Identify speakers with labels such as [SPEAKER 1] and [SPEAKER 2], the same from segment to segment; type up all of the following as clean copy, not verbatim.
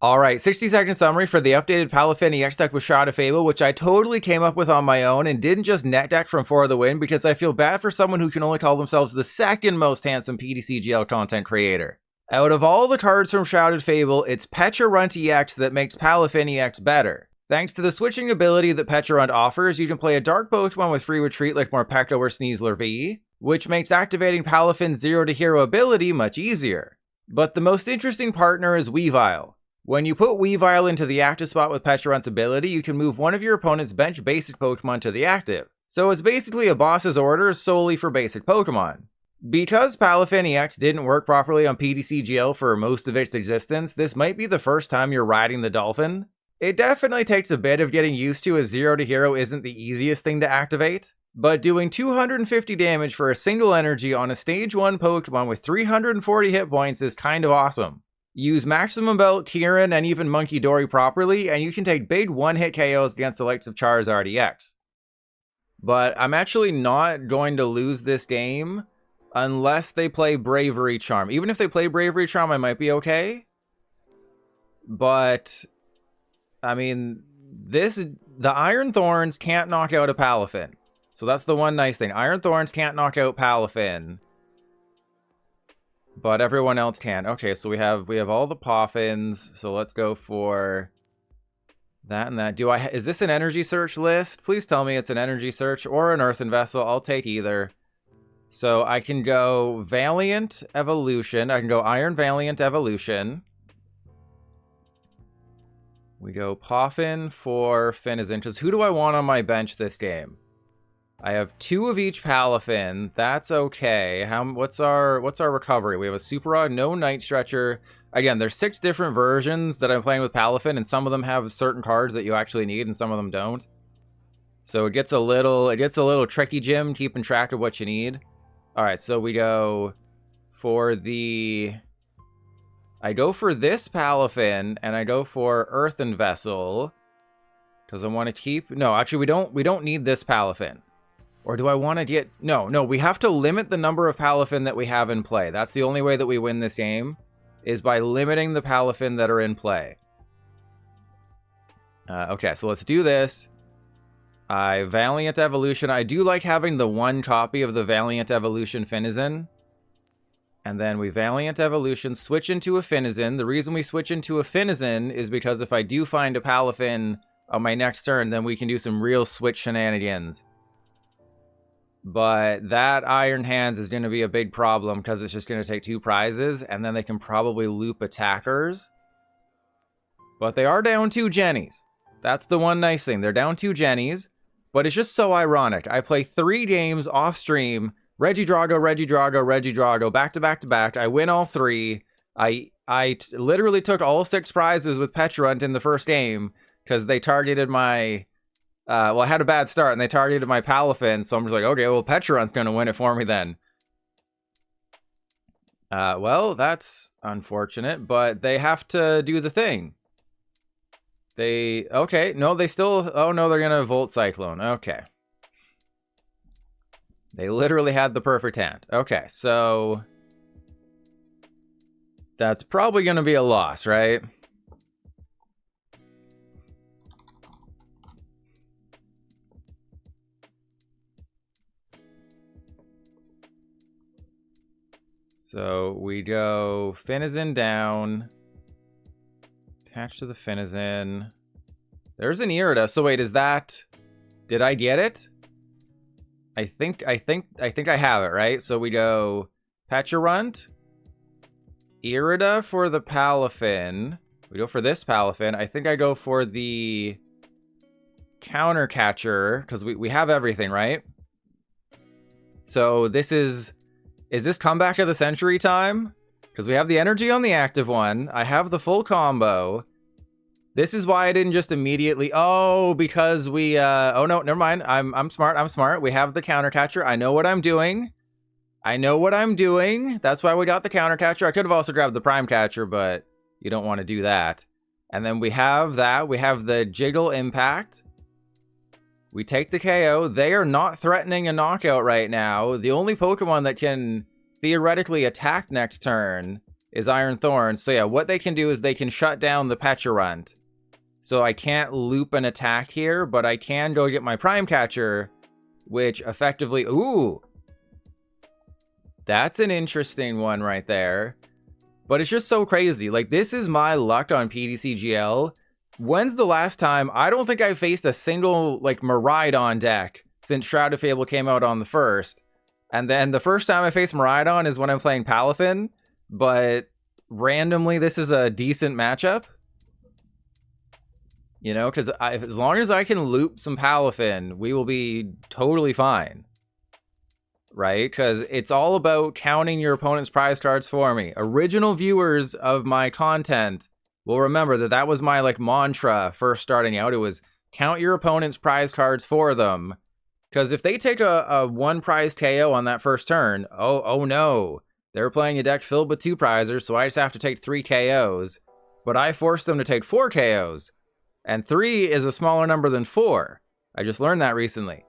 [SPEAKER 1] Alright, 60-second summary for the updated Palafin EX deck with Shrouded Fable, which I totally came up with on my own and didn't just net deck from For the Win because I feel bad for someone who can only call themselves the second most handsome PTCGL content creator. Out of all the cards from Shrouded Fable, it's Pecharunt EX that makes Palafin EX better. Thanks to the switching ability that Pecharunt offers, you can play a dark Pokemon with free retreat like Morpeko or Sneasler V, which makes activating Palafin's 0-to-hero ability much easier. But the most interesting partner is Weavile. When you put Weavile into the active spot with Pecharunt's ability, you can move one of your opponent's bench basic Pokemon to the active. So it's basically a boss's orders solely for basic Pokemon. Because Palafin EX didn't work properly on PTCGL for most of its existence, this might be the first time you're riding the Dolphin. It definitely takes a bit of getting used to, as 0-to-hero isn't the easiest thing to activate, but doing 250 damage for a single energy on a stage 1 Pokemon with 340 hit points is kind of awesome. Use Maximum Belt, Kieran, and even Munkidori properly, and you can take big one-hit KOs against the likes of Charizard EX. But I'm actually not going to lose this game unless they play Bravery Charm. Even if they play Bravery Charm, I might be okay. But, I mean, the Iron Thorns can't knock out a Palafin. So that's the one nice thing. Iron Thorns can't knock out Palafin, but everyone else can. Okay, so we have all the Poffins. So let's go for that and that. Is this an energy search list? Please tell me it's an energy search or an Earthen Vessel. I'll take either. So I can go Valiant Evolution. I can go Iron Valiant Evolution. We go Poffin for Finizen. Because who do I want on my bench this game? I have 2 of each Palafin. That's okay. What's our recovery? We have a Super Rod, no Night Stretcher. Again, there's 6 different versions that I'm playing with Palafin, and some of them have certain cards that you actually need, and some of them don't. So it gets a little tricky, Jim, keeping track of what you need. All right, so we go for I go for this Palafin, and I go for Earthen Vessel because I want to keep. No, actually, we don't need this Palafin. Or do I want to get... No, we have to limit the number of Palafin that we have in play. That's the only way that we win this game, is by limiting the Palafin that are in play. Okay, so let's do this. Valiant Evolution. I do like having the 1 copy of the Valiant Evolution Finizen. And then we Valiant Evolution, switch into a Finizen. The reason we switch into a Finizen is because if I do find a Palafin on my next turn, then we can do some real switch shenanigans. But that Iron Hands is going to be a big problem because it's just going to take 2 prizes, and then they can probably loop attackers. But they are down 2 Jennies. That's the one nice thing. They're down 2 Jennies, but it's just so ironic. I play 3 games off stream, Regidrago, back to back to back. I win all 3. I literally took all 6 prizes with Pecharunt in the first game because they targeted my... well, I had a bad start, and they targeted my Palafin, so I'm just like, okay, well, Pecharunt's going to win it for me then. Well, that's unfortunate, but they have to do the thing. Okay, no, they still... Oh, no, they're going to Volt Cyclone. Okay. They literally had the perfect hand. Okay, so... That's probably going to be a loss, right? So we go Finizen down. Attach to the Finizen. There's an Irida. So wait, is that... Did I get it? I think I have it, right? So we go Pecharunt. Irida for the Palafin. We go for this Palafin. I think I go for the Counter Catcher because we have everything, right? So this is this comeback of the century time? Because we have the energy on the active one. I have the full combo. This is why I didn't just immediately... Oh, because we... oh, no, never mind. I'm smart. We have the Counter Catcher. I know what I'm doing. That's why we got the Counter Catcher. I could have also grabbed the Prime Catcher, but you don't want to do that. And then we have that. We have the Jiggle Impact. We take the KO. They are not threatening a knockout right now. The only Pokemon that can theoretically attack next turn is Iron Thorns. So yeah, what they can do is they can shut down the Pecharunt. So I can't loop an attack here, but I can go get my Prime Catcher, which effectively... Ooh! That's an interesting one right there. But it's just so crazy. Like, this is my luck on PTCGL. When's the last time? I don't think I faced a single, like, Miraidon deck since Shrouded Fable came out on the 1st. And then the first time I faced Miraidon is when I'm playing Palafin. But randomly, this is a decent matchup. You know, because as long as I can loop some Palafin, we will be totally fine. Right? Because it's all about counting your opponent's prize cards for me. Original viewers of my content will remember that that was my, like, mantra first starting out. It was count your opponent's prize cards for them. Because if they take a 1 prize KO on that first turn, oh no. They're playing a deck filled with 2 prizers, so I just have to take 3 KOs. But I forced them to take 4 KOs. And 3 is a smaller number than 4. I just learned that recently.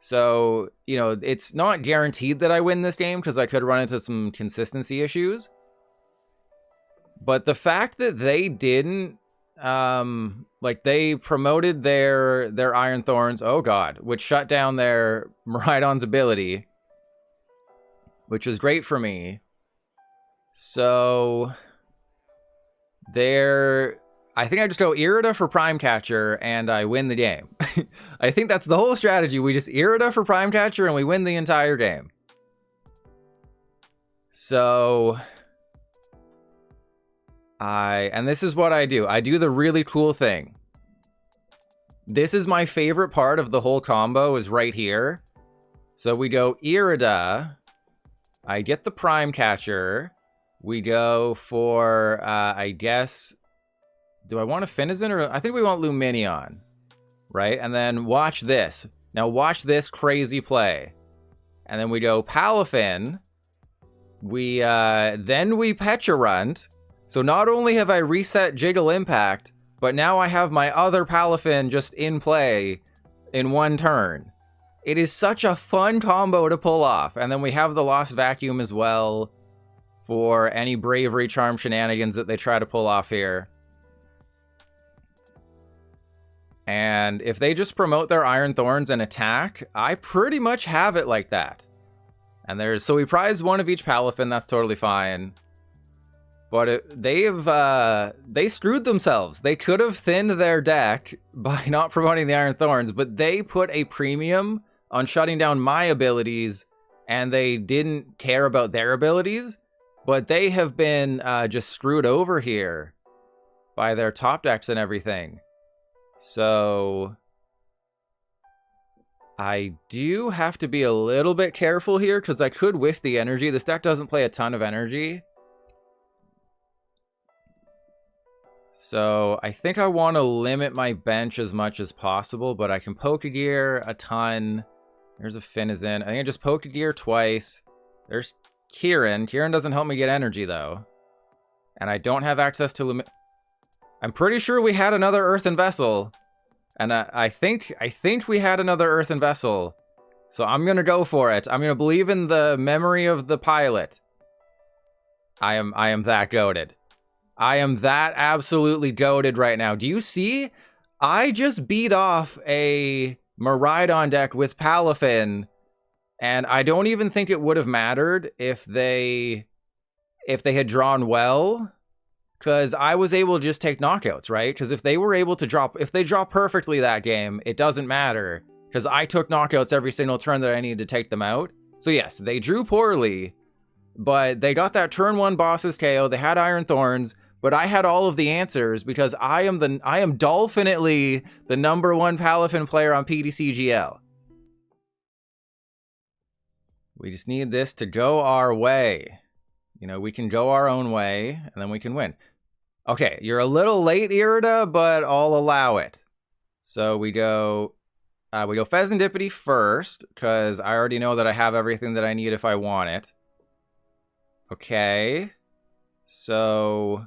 [SPEAKER 1] So, you know, it's not guaranteed that I win this game because I could run into some consistency issues. But the fact that they didn't, like, they promoted their Iron Thorns, oh god, which shut down their Miraidon's ability, which was great for me. So, I think I just go Irida for Prime Catcher and I win the game. I think that's the whole strategy. We just Irida for Prime Catcher and we win the entire game. So, and this is what I do. I do the really cool thing. This is my favorite part of the whole combo is right here. So we go Irida. I get the Prime Catcher. We go for, I guess... Do I want a Finizen or... I think we want Lumineon. Right? And then watch this. Now watch this crazy play. And then we go Palafin. Then we Pecharunt. So not only have I reset Jiggle Impact, but now I have my other Palafin just in play in 1 turn. It is such a fun combo to pull off. And then we have the Lost Vacuum as well for any Bravery Charm shenanigans that they try to pull off here. And if they just promote their Iron Thorns and attack, I pretty much have it like that. And so we prize 1 of each Palafin, that's totally fine. But they screwed themselves. They could have thinned their deck by not promoting the Iron Thorns, but they put a premium on shutting down my abilities, and they didn't care about their abilities. But they have been just screwed over here by their top decks and everything. So I do have to be a little bit careful here because I could whiff the energy. This deck doesn't play a ton of energy. So I think I want to limit my bench as much as possible, but I can Pokégear a ton. There's a Finizen. I think I just Pokégear twice. There's Kieran. Kieran doesn't help me get energy though. And I don't have access to I'm pretty sure we had another Earthen Vessel. And I think we had another Earthen Vessel. So I'm going to go for it. I'm going to believe in the memory of the pilot. I am that goated. I am that absolutely goated right now. Do you see? I just beat off a Miraidon deck with Palafin. And I don't even think it would have mattered if they had drawn well. Because I was able to just take knockouts, right? Because if they were able to if they draw perfectly that game, it doesn't matter. Because I took knockouts every single turn that I needed to take them out. So yes, they drew poorly, but they got that turn 1 boss's KO. They had Iron Thorns, but I had all of the answers because I am Dolphin-ITELY the #1 Palafin player on PTCGL. We just need this to go our way. You know, we can go our own way, and then we can win. Okay, you're a little late, Irida, but I'll allow it. So we go Fezandipiti first, because I already know that I have everything that I need if I want it. Okay. So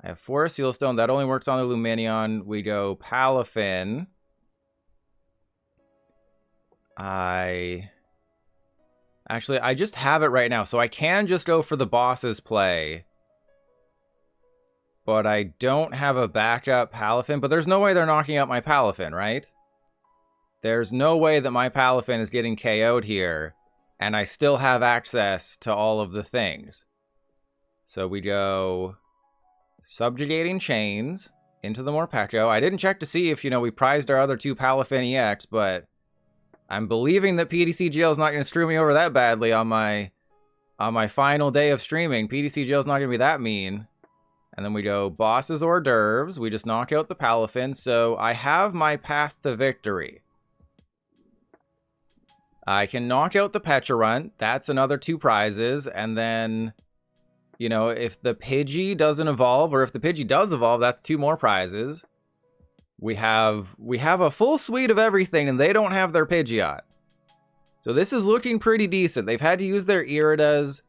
[SPEAKER 1] I have Forest Sealstone. That only works on the Lumineon. We go Palafin. Actually, I just have it right now, so I can just go for the boss's play. but I don't have a backup Palafin. But there's no way they're knocking out my Palafin, right? There's no way that my Palafin is getting KO'd here, and I still have access to all of the things. So we go Subjugating Chains into the Morpeko. I didn't check to see if, we prized our other 2 Palafin EX, but I'm believing that PTCGL is not going to screw me over that badly on my final day of streaming. PTCGL is not going to be that mean. And then we go Boss's Hors d'oeuvres. We just knock out the Palafin, so I have my path to victory. I can knock out the Pecharunt. That's another 2 prizes. And then, if the Pidgey doesn't evolve, or if the Pidgey does evolve, that's 2 more prizes. We have a full suite of everything, and they don't have their Pidgeot. So this is looking pretty decent. They've had to use their Iridas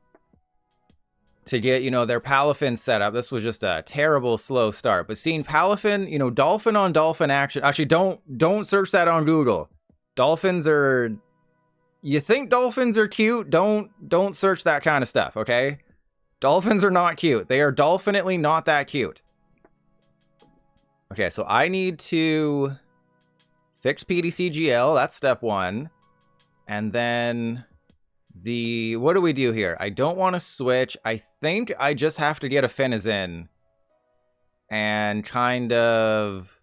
[SPEAKER 1] to get, their Palafin set up. This was just a terrible slow start. But seeing Palafin, dolphin on dolphin action. Actually, don't search that on Google. Dolphins are... You think dolphins are cute? Don't search that kind of stuff, okay? Dolphins are not cute. They are dolphinately not that cute. Okay, so I need to fix PTCGL. That's step 1. And then what do we do here? I don't want to switch. I think I just have to get a Finizen and kind of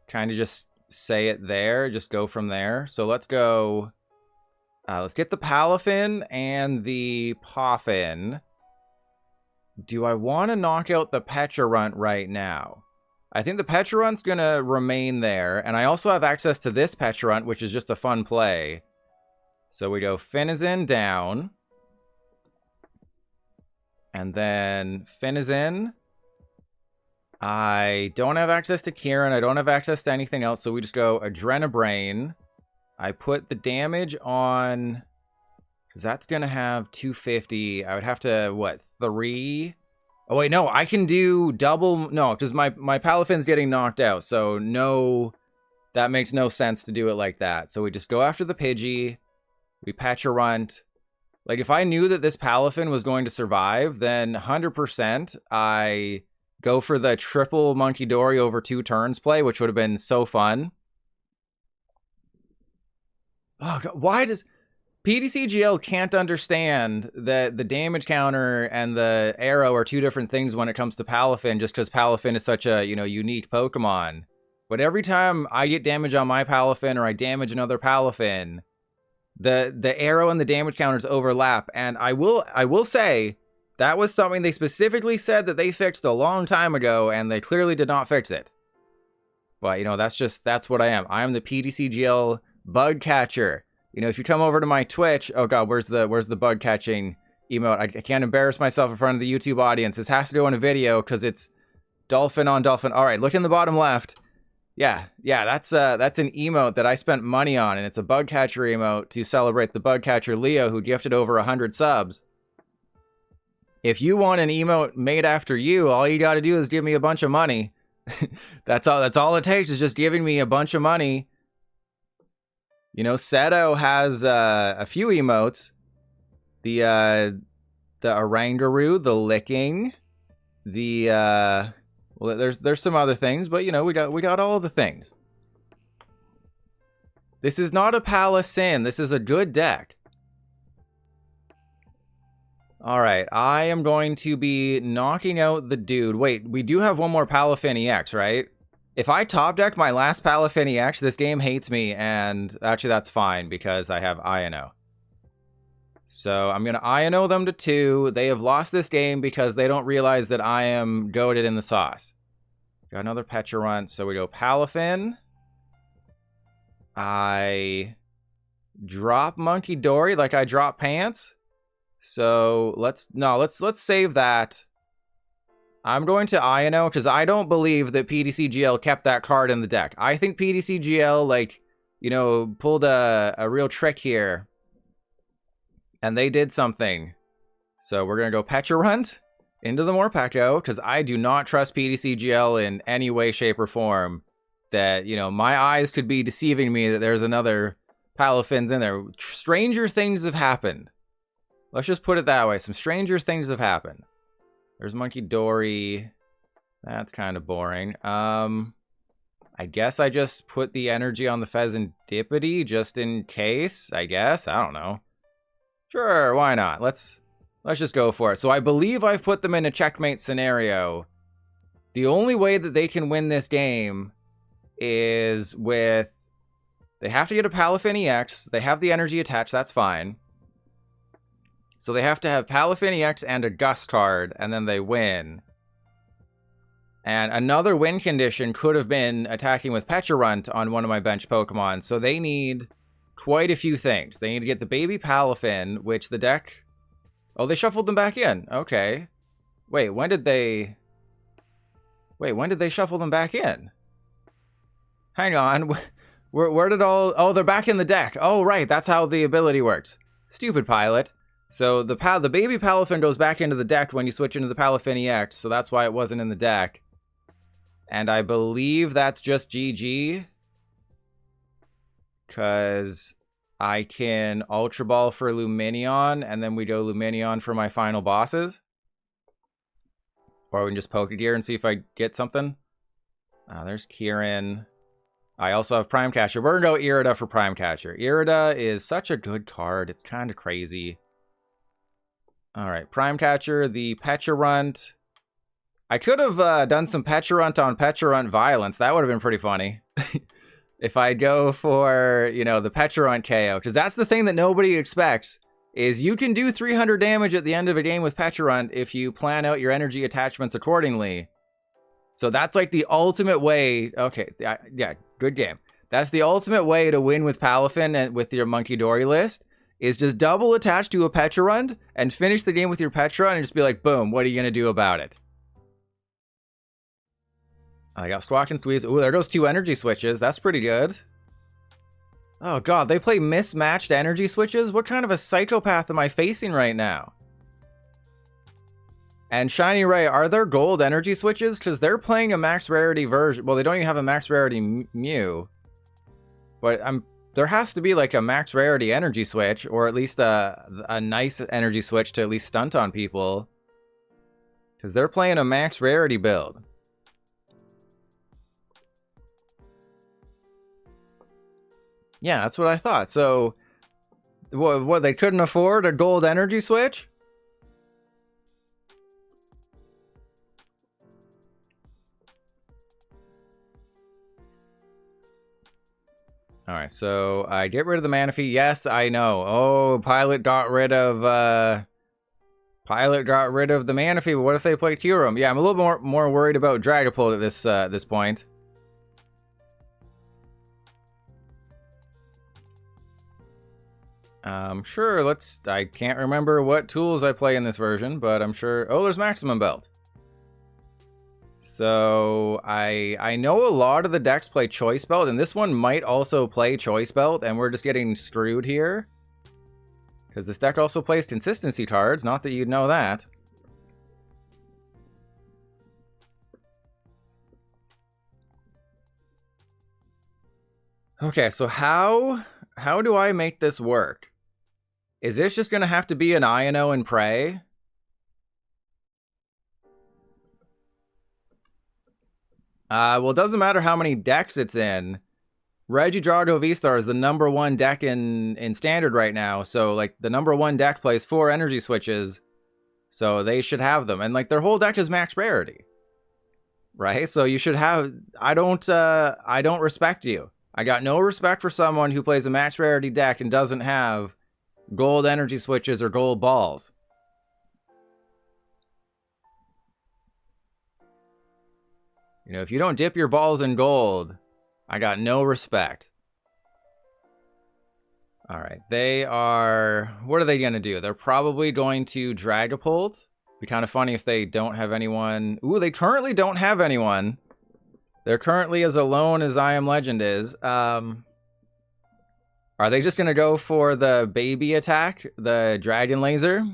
[SPEAKER 1] just say it there. Just go from there. So let's go... let's get the Palafin and the Poffin. Do I want to knock out the Pecharunt right now? I think the Pecharunt's going to remain there. And I also have access to this Pecharunt, which is just a fun play. So we go Finizen down. And then Finizen. I don't have access to Kieran. I don't have access to anything else. So we just go Adrenabrain. I put the damage on, because that's going to have 250. I would have to, what, 3? Oh, wait, no, I can do double. No, because my Palafin's getting knocked out. So, no, that makes no sense to do it like that. So, we just go after the Pidgey. We Pecharunt. Like, if I knew that this Palafin was going to survive, then 100% I go for the triple Munkidori over 2 turns play, which would have been so fun. Oh, God, why does... PTCGL can't understand that the damage counter and the arrow are 2 different things when it comes to Palafin, just because Palafin is such a, unique Pokemon. But every time I get damage on my Palafin or I damage another Palafin, the arrow and the damage counters overlap. And I will say, that was something they specifically said that they fixed a long time ago, and they clearly did not fix it. But, that's what I am. I am the PTCGL bug catcher. If you come over to my Twitch, oh God, where's the bug catching emote? I can't embarrass myself in front of the YouTube audience. This has to go in a video because it's dolphin on dolphin. All right, look in the bottom left. Yeah, that's an emote that I spent money on, and it's a bug catcher emote to celebrate the bug catcher Leo, who gifted over 100 subs. If you want an emote made after you, all you got to do is give me a bunch of money. That's all it takes, is just giving me a bunch of money. Seto has a few emotes. The Orangaroo, the licking, well, there's some other things, but we got all of the things. This is not a Palafin. This is a good deck. All right, I am going to be knocking out the dude. Wait, we do have one more Palafin EX, right? If I top deck my last Palafin EX, this game hates me, and actually that's fine because I have Iono. So I'm going to Iono them to 2. They have lost this game because they don't realize that I am goated in the sauce. Got another Pecharunt, so we go Palafin. I drop Munkidori like I drop pants. So let's save that. I'm going to Iono because I don't believe that PTCGL kept that card in the deck. I think PTCGL, pulled a real trick here. And they did something. So we're going to go Pecharunt into the Morpeko because I do not trust PTCGL in any way, shape, or form. That, my eyes could be deceiving me that there's another Palafins in there. Stranger things have happened. Let's just put it that way. Some stranger things have happened. There's Munkidori. That's kind of boring. I guess I just put the energy on the Fezandipiti just in case, I guess. I don't know. Sure, why not? Let's just go for it. So I believe I've put them in a checkmate scenario. The only way that they can win this game is with... They have to get a Palafin EX. They have the energy attached. That's fine. So they have to have Palafin EX and a Gust card, and then they win. And another win condition could have been attacking with Pecharunt on one of my bench Pokemon. So they need quite a few things. They need to get the baby Palafin, which the deck... Oh, they shuffled them back in. Okay. Wait, when did they shuffle them back in? Hang on. Where did all... Oh, they're back in the deck. Oh, right. That's how the ability works. Stupid pilot. So the baby Palafin goes back into the deck when you switch into the Palafin EX, so that's why it wasn't in the deck. And I believe that's just GG. Because I can Ultra Ball for Lumineon, and then we go Lumineon for my final bosses. Or we can just Pokégear and see if I get something. There's Kieran. I also have Prime Catcher. We're going to go Irida for Prime Catcher. Irida is such a good card. It's kind of crazy. Alright, Prime Catcher, the Pecharunt. I could have done some Pecharunt on Pecharunt violence. That would have been pretty funny. If I go for, you know, the Pecharunt KO. Because that's the thing that nobody expects. Is you can do 300 damage at the end of a game with Pecharunt if you plan out your energy attachments accordingly. So that's like the ultimate way. Okay, yeah, good game. That's the ultimate way to win with Palafin and with your Munkidori list. Is just double attach to a Pecharunt and finish the game with your Pecharunt and just be like, boom, what are you going to do about it? I got Squawk and Squeeze. Ooh, there goes 2 energy switches. That's pretty good. Oh, God, they play mismatched energy switches? What kind of a psychopath am I facing right now? And Shiny Ray, are there gold energy switches? Because they're playing a max rarity version. Well, they don't even have a max rarity Mew. But there has to be like a max rarity energy switch, or at least a nice energy switch to at least stunt on people. Because they're playing a max rarity build. Yeah, that's what I thought. So, what they couldn't afford a gold energy switch? Alright, so I get rid of the Manaphy. Yes, I know. Oh, Pilot got rid of the Manaphy, but what if they played Kieran? Yeah, I'm a little more worried about Dragapult at this point. Sure, I can't remember what tools I play in this version, but I'm sure... Oh, there's Maximum Belt. So, I know a lot of the decks play Choice Belt, and this one might also play Choice Belt, and we're just getting screwed here. Because this deck also plays Consistency cards, not that you'd know that. Okay, so how do I make this work? Is this just going to have to be an Iono and Prey? Well, it doesn't matter how many decks it's in. Regidrago VStar is the #1 deck in Standard right now. So, like, the #1 deck plays 4 energy switches. So they should have them. And, like, their whole deck is max rarity. Right? So you should have... I don't respect you. I got no respect for someone who plays a max rarity deck and doesn't have gold energy switches or gold balls. You know, if you don't dip your balls in gold, I got no respect. Alright, they are... What are they going to do? They're probably going to Dragapult. Be kind of funny if they don't have anyone... Ooh, they currently don't have anyone. They're currently as alone as I Am Legend is. Are they just going to go for the baby attack? The Dragon Laser?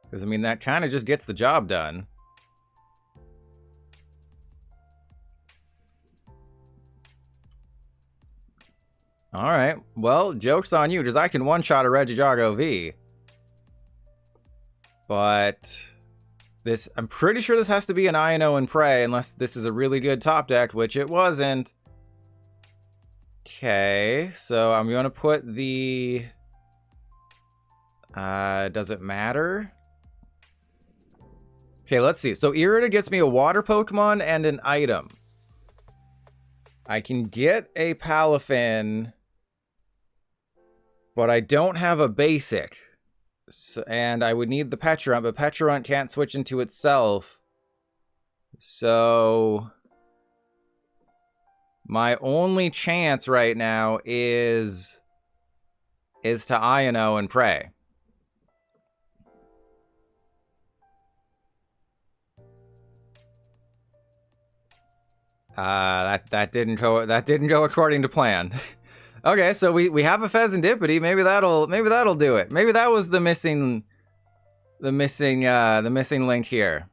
[SPEAKER 1] Because, I mean, that kind of just gets the job done. Alright, well, joke's on you, because I can one-shot a Regidrago V. But this, I'm pretty sure this has to be an Iono and Prey, unless this is a really good top deck, which it wasn't. Okay, so I'm going to put the... does it matter? Okay, let's see. So Irida gets me a water Pokemon and an item. I can get a Palafin, but I don't have a basic. So, and I would need the Pecharunt, but Pecharunt can't switch into itself. So my only chance right now is to Iono and Prey. That didn't go according to plan. Okay, so we have a Fezandipiti. Maybe that'll do it. Maybe that was the missing link here.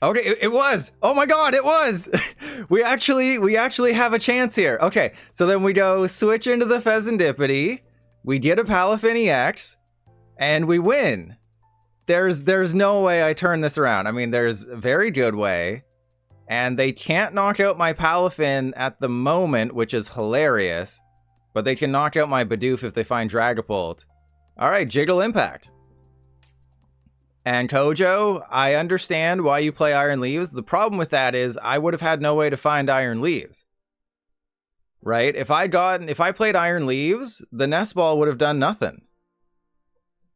[SPEAKER 1] Okay, it was. Oh my god, it was. we actually have a chance here. Okay, so then we go switch into the Fezandipiti. We get a Palafin EX, and we win. There's no way I turn this around. I mean, there's a very good way. And they can't knock out my Palafin at the moment, which is hilarious. But they can knock out my Bidoof if they find Dragapult. Alright, Jiggle Impact. And Kojo, I understand why you play Iron Leaves. The problem with that is I would have had no way to find Iron Leaves. Right? If I played Iron Leaves, the Nest Ball would have done nothing.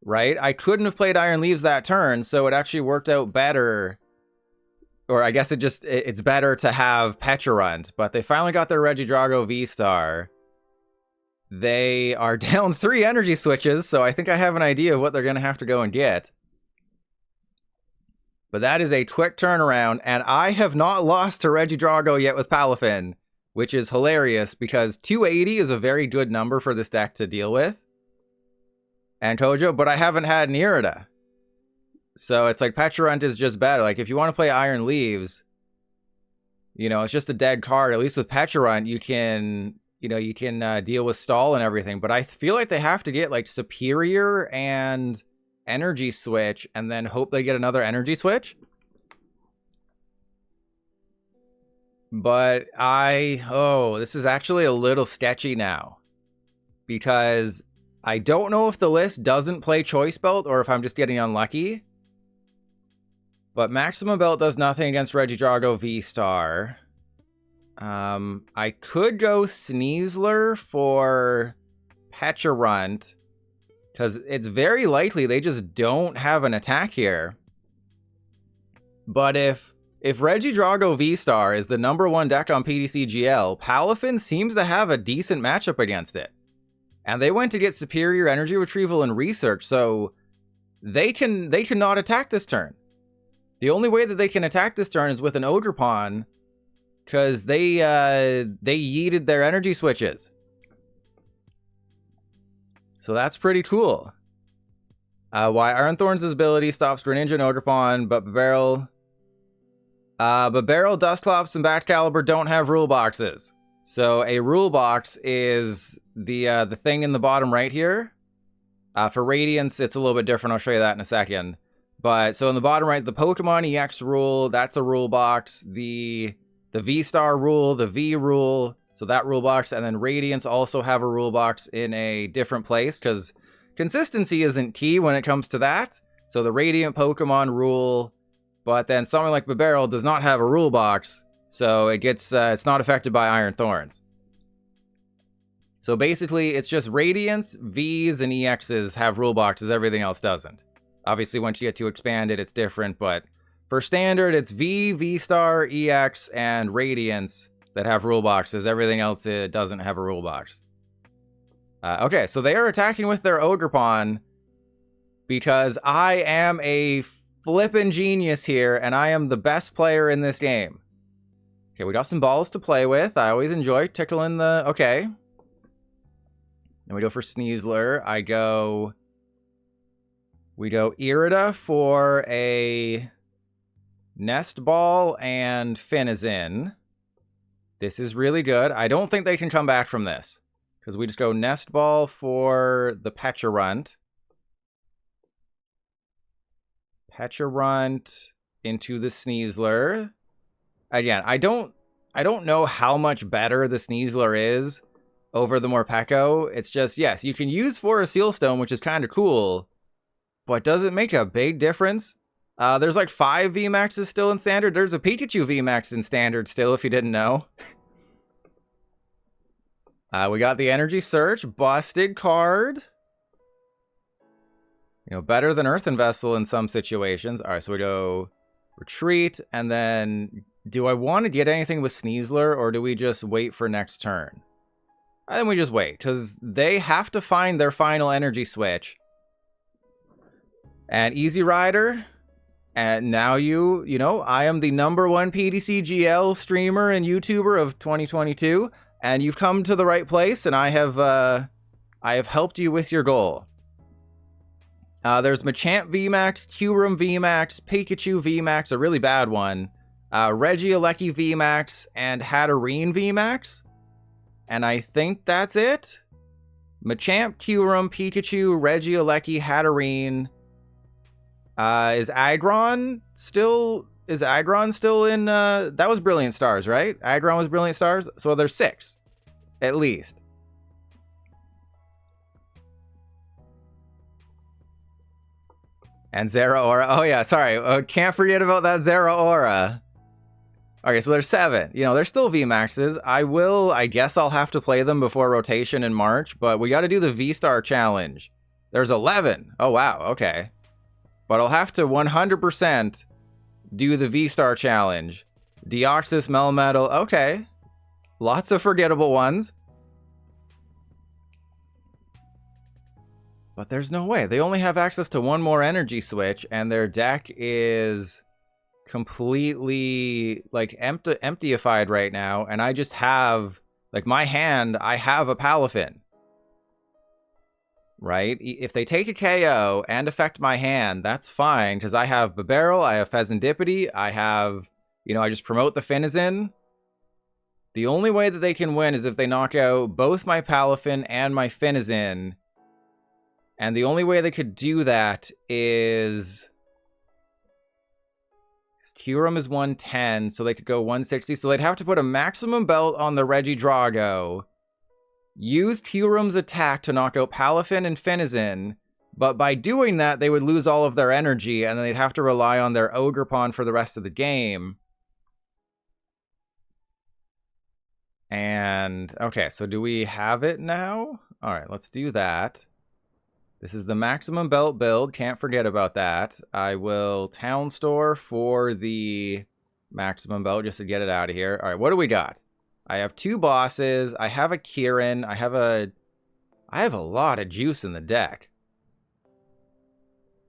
[SPEAKER 1] Right? I couldn't have played Iron Leaves that turn, so it actually worked out better. Or I guess it's better to have Pecharunt, but they finally got their Regidrago VStar. They are down 3 energy switches, so I think I have an idea of what they're going to have to go and get. But that is a quick turnaround, and I have not lost to Regidrago yet with Palafin, which is hilarious because 280 is a very good number for this deck to deal with. And Kojo, but I haven't had an Irida. So it's like Pecharunt is just better. Like if you want to play Iron Leaves, you know, it's just a dead card. At least with Pecharunt, you can deal with stall and everything. But I feel like they have to get like Superior and Energy Switch and then hope they get another Energy Switch. But this is actually a little sketchy now. Because I don't know if the list doesn't play Choice Belt or if I'm just getting unlucky. But Maximum Belt does nothing against Regidrago VStar. I could go Sneasler for Pecharunt. Because it's very likely they just don't have an attack here. But if Regidrago VStar is the #1 deck on PTCGL, Palafin seems to have a decent matchup against it. And they went to get Superior Energy Retrieval and Research, so they cannot attack this turn. The only way that they can attack this turn is with an Ogerpon, because they yeeted their energy switches. So that's pretty cool. Why Ironthorn's ability stops Greninja and Ogerpon, but Barrel, Dusclops, and Baxcalibur don't have rule boxes. So a rule box is the thing in the bottom right here. For Radiance, it's a little bit different. I'll show you that in a second. But so in the bottom right, the Pokemon EX rule, that's a rule box. The V-Star rule, the V rule, so that rule box. And then Radiance also have a rule box in a different place because consistency isn't key when it comes to that. So the Radiant Pokemon rule, but then something like Bibarel does not have a rule box. So it gets it's not affected by Iron Thorns. So basically, it's just Radiance, Vs, and EXs have rule boxes. Everything else doesn't. Obviously, once you get to expanded, it's different. But for standard, it's V, V-Star, EX, and Radiance that have rule boxes. Everything else doesn't have a rule box. Okay, so they are attacking with their Ogerpon because I am a flippin' genius here, and I am the best player in this game. Okay, we got some balls to play with. I always enjoy tickling the... Okay. Then we go for Sneasler. We go Irida for a Nest Ball and Finizen. This is really good. I don't think they can come back from this. Because we just go Nest Ball for the Pecharunt. Pecharunt into the Sneasler. Again, I don't know how much better the Sneasler is over the Morpeko. It's just, yes, you can use Forest Sealstone, which is kind of cool, but does it make a big difference? There's like 5 VMAXs still in Standard. There's a Pikachu VMAX in Standard still, if you didn't know. We got the Energy Search, busted card. You know, better than Earthen Vessel in some situations. All right, so we go Retreat, and then do I want to get anything with Sneasler, or do we just wait for next turn? I think we just wait, because they have to find their final energy switch. And Easy Rider, and now you know, I am the #1 PDCGL streamer and YouTuber of 2022, and you've come to the right place, and I have helped you with your goal. There's Machamp VMAX, Kyurem VMAX, Pikachu VMAX, a really bad one, Regidrago VMAX, and Hatterene VMAX. And I think that's it. Machamp, Kyurem, Pikachu, Regidrago, Hatterene. Is Aggron still in, that was Brilliant Stars, right? Aggron was Brilliant Stars? So there's 6, at least. And Zeraora, oh yeah, sorry, can't forget about that Zeraora. Okay, so there's 7. You know, there's still VMAXs. I guess I'll have to play them before rotation in March, but we got to do the V-Star challenge. There's 11. Oh, wow, okay. But I'll have to 100% do the V-Star challenge. Deoxys, Melmetal, okay. Lots of forgettable ones. But there's no way. They only have access to 1 more energy switch, and their deck is completely, like, emptyified right now, and I just have, like, my hand, I have a Palafin. Right? If they take a KO and affect my hand, that's fine, because I have Bibarel, I have Fezandipiti, I have, you know, I just promote the Finizen. The only way that they can win is if they knock out both my Palafin and my Finizen. And the only way they could do that is Kyurem is 110, so they could go 160. So they'd have to put a maximum belt on the Regidrago, use Kyurem's attack to knock out Palafin and Finizen, but by doing that, they would lose all of their energy, and then they'd have to rely on their Ogerpon for the rest of the game. And, okay, so do we have it now? All right, let's do that. This is the maximum belt build. Can't forget about that. I will town store for the maximum belt just to get it out of here. All right, what do we got? I have 2 bosses. I have a Kieran. I have a lot of juice in the deck.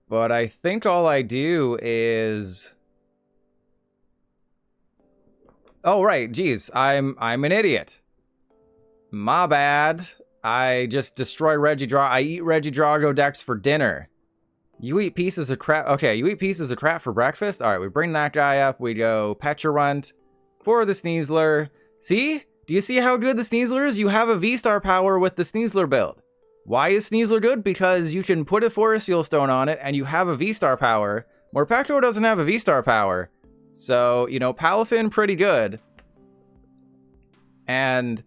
[SPEAKER 1] But I think all I do is... Oh, right. Geez, I'm an idiot. My bad. I just destroy Regidrago. I eat Regidrago decks for dinner. You eat pieces of crap. Okay, you eat pieces of crap for breakfast? All right, we bring that guy up. We go Pecharunt for the Sneasler. See? Do you see how good the Sneasler is? You have a V-Star power with the Sneasler build. Why is Sneasler good? Because you can put a Forest Sealstone on it and you have a V-Star power. Morpeko doesn't have a V-Star power. So, you know, Palafin pretty good. And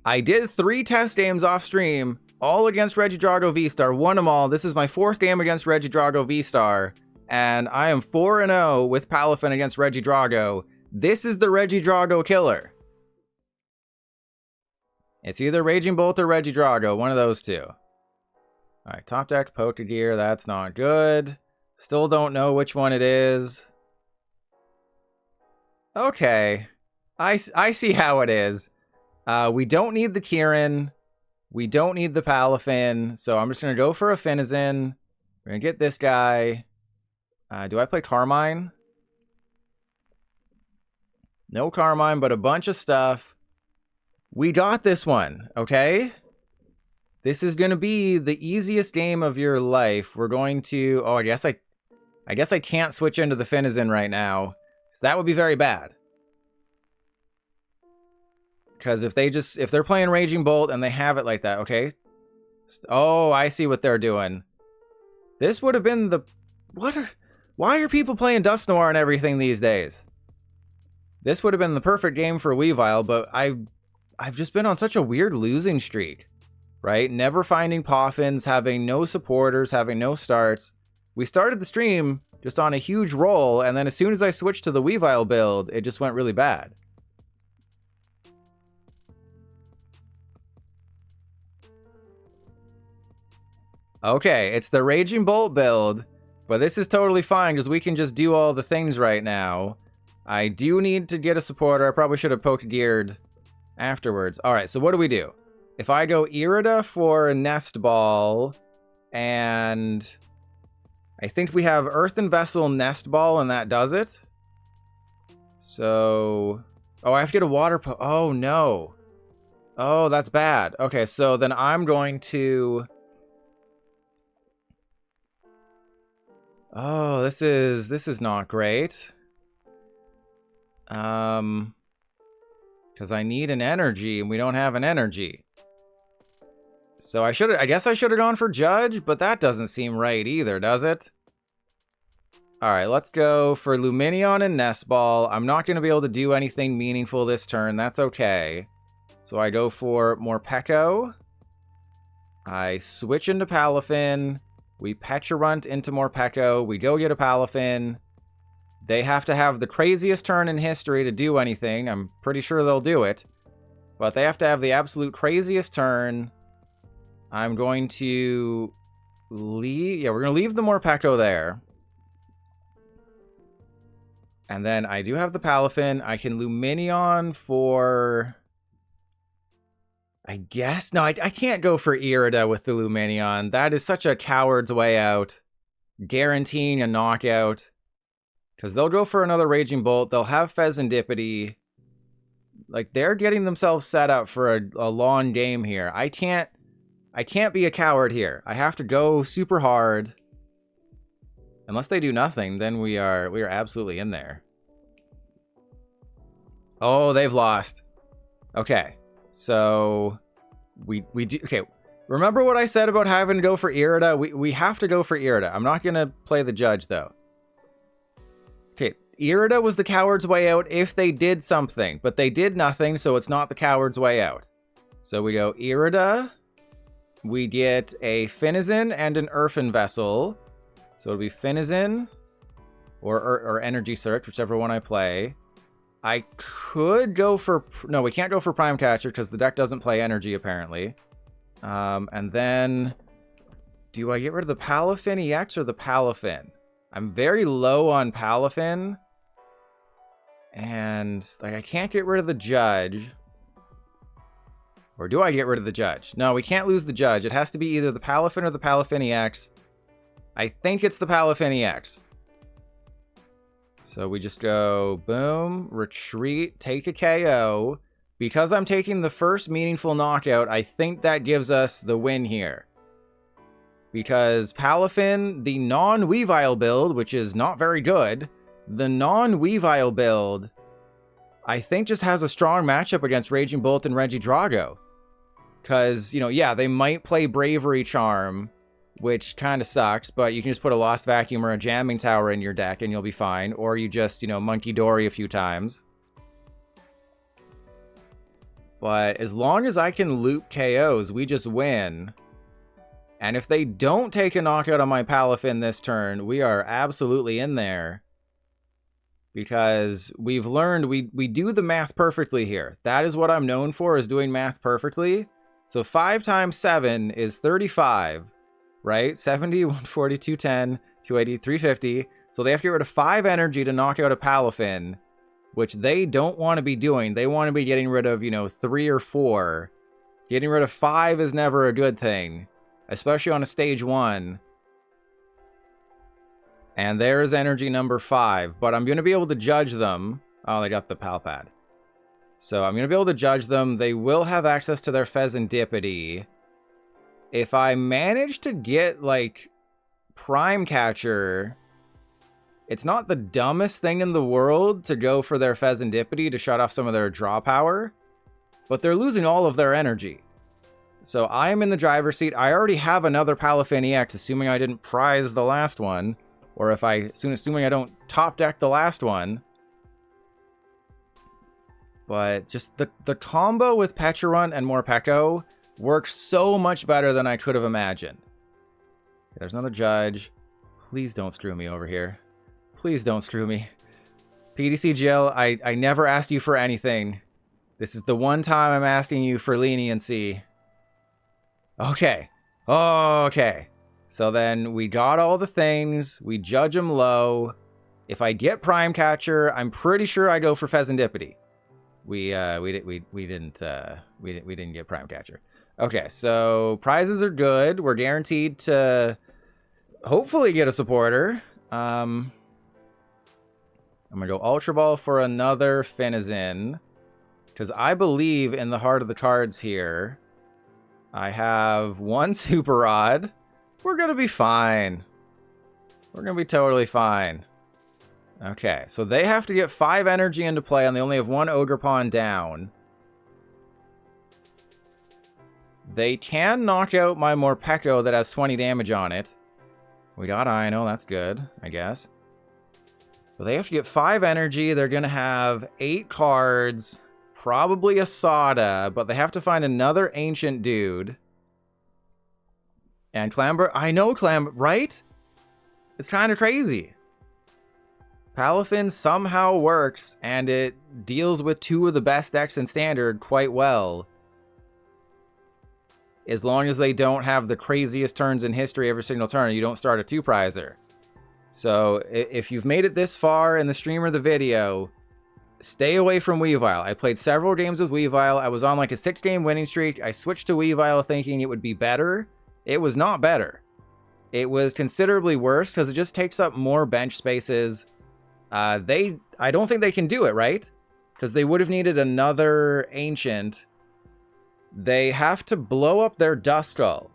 [SPEAKER 1] I did 3 test games off stream, all against Regidrago VStar, won them all. This is my 4th game against Regidrago VStar, and I am 4-0 with Palafin against Regidrago. This is the Regidrago killer. It's either Raging Bolt or Regidrago, one of those two. Alright, top deck, Pokégear, that's not good. Still don't know which one it is. Okay, I see how it is. We don't need the Kieran. We don't need the Palafin. So I'm just going to go for a Finizen. We're going to get this guy. Do I play Carmine? No Carmine, but a bunch of stuff. We got this one, okay? This is going to be the easiest game of your life. We're going to... Oh, I guess I can't switch into the Finizen right now. So that would be very bad. Because if they're playing Raging Bolt and they have it like that, okay? Oh, I see what they're doing. This would have been the... Why are people playing Dust Noir and everything these days? This would have been the perfect game for Weavile, but I've just been on such a weird losing streak, right? Never finding Poffins, having no supporters, having no starts. We started the stream just on a huge roll, and then as soon as I switched to the Weavile build, it just went really bad. Okay, it's the Raging Bolt build, but this is totally fine because we can just do all the things right now. I do need to get a supporter. I probably should have Pokégeared afterwards. All right, so what do we do? If I go Irida for a Nest Ball, and I think we have Earthen Vessel Nest Ball, and that does it. So, oh, I have to get a water oh, no. Oh, that's bad. Okay, so then I'm going to... Oh, this is not great. Because I need an energy, and we don't have an energy. So I guess I should have gone for Judge, but that doesn't seem right either, does it? Alright, let's go for Lumineon and Nest Ball. I'm not going to be able to do anything meaningful this turn. That's okay. So I go for Morpeko. I switch into Palafin. We Pecharunt into Morpeko. We go get a Palafin. They have to have the craziest turn in history to do anything. I'm pretty sure they'll do it. But they have to have the absolute craziest turn. I'm going to leave... Yeah, we're going to leave the Morpeko there. And then I do have the Palafin. I can Lumineon for... I guess? No, I can't go for Irida with the Lumineon. That is such a coward's way out. Guaranteeing a knockout. Because they'll go for another Raging Bolt. They'll have Fezandipiti. Like, they're getting themselves set up for a long game here. I can't be a coward here. I have to go super hard. Unless they do nothing, then we are absolutely in there. Oh, they've lost. Okay. So, we do... Okay, remember what I said about having to go for Irida? We have to go for Irida. I'm not going to play the Judge, though. Okay, Irida was the coward's way out if they did something. But they did nothing, so it's not the coward's way out. So we go Irida. We get a Finizen and an Earthen Vessel. So it'll be Finizen or Energy Search, whichever one I play. I could go for... No, we can't go for Prime Catcher because the deck doesn't play energy, apparently. And then... Do I get rid of the Palafin EX or the Palafin? I'm very low on Palafin. And like I can't get rid of the Judge. Or do I get rid of the Judge? No, we can't lose the Judge. It has to be either the Palafin or the Palafin EX. I think it's the Palafin EX. So we just go, boom, retreat, take a KO. Because I'm taking the first meaningful knockout, I think that gives us the win here. Because Palafin, the non-Weavile build, which is not very good, the non-Weavile build, I think just has a strong matchup against Raging Bolt and Regidrago. Because, you know, yeah, they might play Bravery Charm, which kind of sucks, but you can just put a Lost Vacuum or a Jamming Tower in your deck and you'll be fine. Or you just, you know, Munkidori a few times. But as long as I can loop KOs, we just win. And if they don't take a knockout on my Palafin this turn, we are absolutely in there. Because we've learned we do the math perfectly here. That is what I'm known for, is doing math perfectly. So 5 times 7 is 35. Right? 70, 140, 210, 280, 350. So they have to get rid of 5 energy to knock out a Palafin, which they don't want to be doing. They want to be getting rid of, you know, 3 or 4. Getting rid of 5 is never a good thing, especially on a stage 1. And there's energy number 5, but I'm going to be able to judge them. Oh, they got the Pal Pad. So I'm going to be able to judge them. They will have access to their Fezandipiti. If I manage to get, like, Prime Catcher, it's not the dumbest thing in the world to go for their Fezandipiti to shut off some of their draw power, but they're losing all of their energy. So I am in the driver's seat. I already have another Palafin EX, assuming I didn't prize the last one. Or if assuming I don't top deck the last one. But just the combo with Pecharunt and Morpeko works so much better than I could have imagined. There's another Judge. Please don't screw me over here. Please don't screw me. PTCGL, I never asked you for anything. This is the one time I'm asking you for leniency. Okay. Okay. So then we got all the things. We judge them low. If I get Prime Catcher, I'm pretty sure I go for Fezandipiti. We didn't get Prime Catcher. Okay, so prizes are good. We're guaranteed to hopefully get a supporter. I'm gonna go Ultra Ball for another Finizen, because I believe in the heart of the cards here. I have one Super Rod. We're gonna be fine. We're gonna be totally fine. Okay, so they have to get 5 energy into play, and they only have 1 Ogerpon down. They can knock out my Morpeko that has 20 damage on it. We got Iono, that's good, I guess. So they have to get 5 energy. They're going to have 8 cards, probably a Sada, but they have to find another Ancient dude. And Clamber, I know Clamber, right? It's kind of crazy. Palafin somehow works, and it deals with 2 of the best decks in Standard quite well. As long as they don't have the craziest turns in history every single turn, you don't start a 2-prizer. So, if you've made it this far in the stream or the video, stay away from Weavile. I played several games with Weavile. I was on like a 6-game winning streak. I switched to Weavile thinking it would be better. It was not better. It was considerably worse because it just takes up more bench spaces. I don't think they can do it, right? Because they would have needed another Ancient. They have to blow up their Duskull.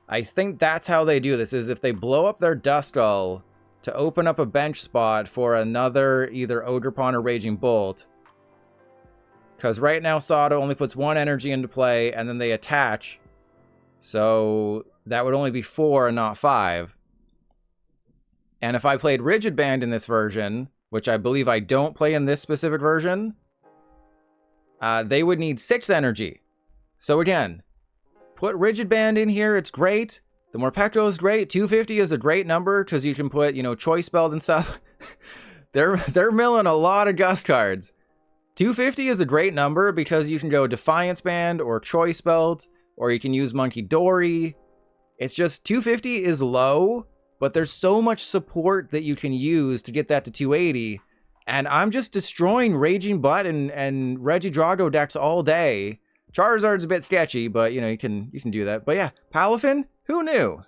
[SPEAKER 1] I think that's how they do this, is if they blow up their Duskull to open up a bench spot for another either Ogerpon or Raging Bolt. Because right now Sada only puts 1 energy into play, and then they attach. So that would only be 4 and not 5. And if I played Rigid Band in this version, which I believe I don't play in this specific version, they would need 6 energy. So again, put Rigid Band in here, it's great. The Morpeko is great. 250 is a great number because you can put, Choice Belt and stuff. they're milling a lot of Gust cards. 250 is a great number because you can go Defiance Band or Choice Belt, or you can use Munkidori. It's just 250 is low, but there's so much support that you can use to get that to 280. And I'm just destroying Raging Butt and Regidrago decks all day. Charizard's a bit sketchy, but you can do that. But yeah, Palafin, who knew?